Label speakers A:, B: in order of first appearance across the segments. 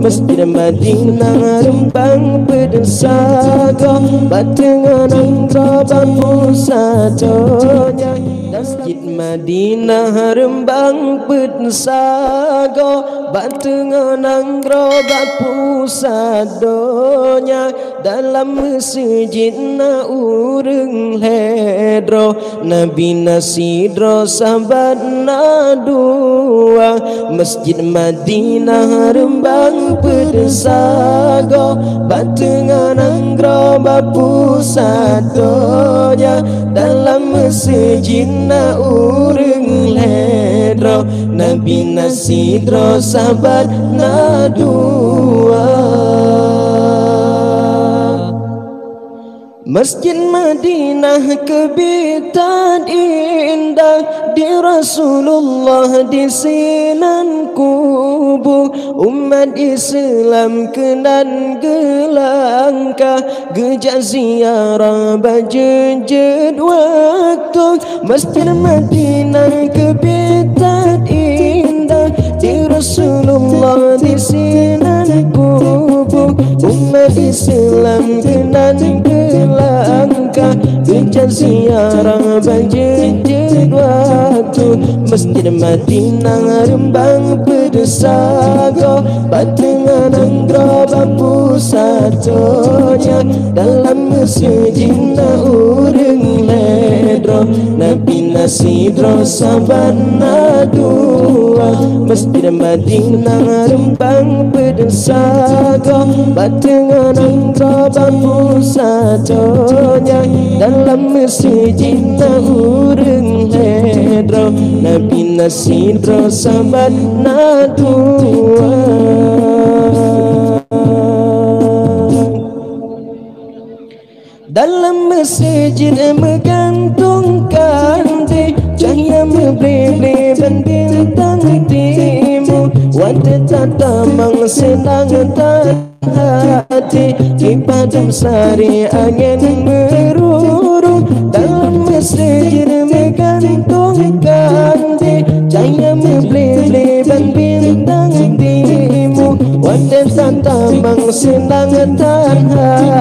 A: Masjid Madinah rembang berdesaga batengan angkabang satunya. Masjid Madinah rembang berdesaga batengan angkabang pusadonya. Dalam masjid na ureng ledro Nabi nasidro sahabat na dua. Masjid Madinah rembang berdesaga batengan angkabang pusadonya. Dalam masjid na ureng ledro Nabi nasidro sahabat na dua. Masjid Madinah kebitan indah di Rasulullah di sinan kubu. Umat Islam kenan gelangkah gejak ziarah bajejed waktu. Masjid Madinah kebitan indah di Rasulullah di sinan kubu. Umat Islam kenan gelangkah gejak ziarah bajejed waktu. Masjid Madinah rembang berdesaga batengan angkabang pusatonya. Dalam masjid na ureng ledro Nabi nasidro sahabat na dua. Masjid Madinah rembang berdesaga batengan angkabang pusatonya. Dalam masjid na ureng ledro Nabi nasidro sahabat na dua. Dalam masjid menggantungkan di cahaya membeli bintang timu. Wanita tamang senang tak hati di padam sari angin meruru. Dalam masjid menggantungkan di cahaya membeli bintang timu. Wanita tamang senang tak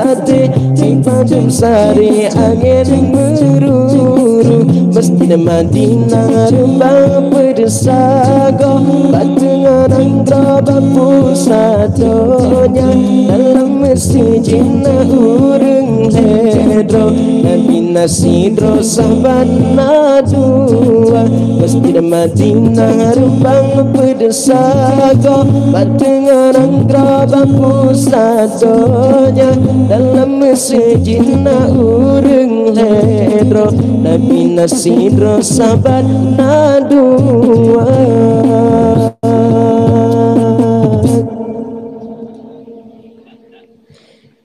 A: hati di padam sari angin meruru. Masjid Madinah rembang berdesaga batengan angkabang pusatonya. Dalam masjid na ureng ledro Nabi nasidro sahabat na dua. Masjid Madinah rembang berdesaga batengan angkabang pusatonya. Dalam masjid na ureng ledro Nabi nasidro sahabat na dua.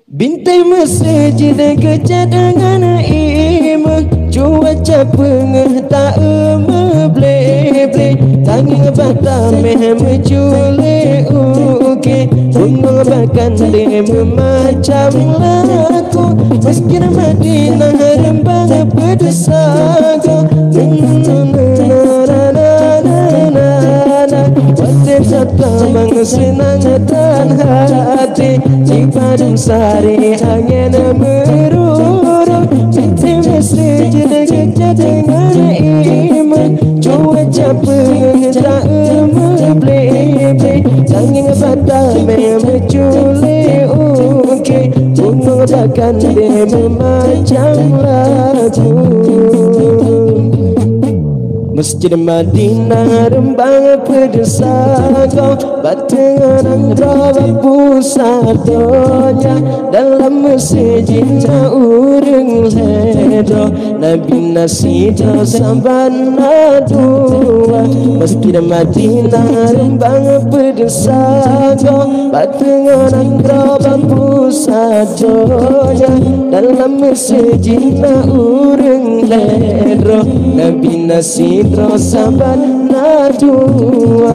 A: Bintai masjid kecah dengan imah. Cuaca pengah tak meble-ble. Tangi batameh menculik uke. Bunga bahkan dia memacam laku. Masjid Madinah rembang berdesaga Satabang senang dan hati di padang sari angin meruru. Binti masjid kecah dengan iman. Cuaca pengah tak meble-ble. Tangi batameh menculik uke. Bunga bahkan dia memacam lagu. Masjid Madinah rembang berdesaga batengan angkabang pusatonya. Dalam masjid na ureng ledro Nabi nasidro sahabat na dua. Masjid Madinah rembang berdesaga batengan angkabang pusatonya. Dalam masjid na ureng ledro Nabi nasidro sahabat na dua.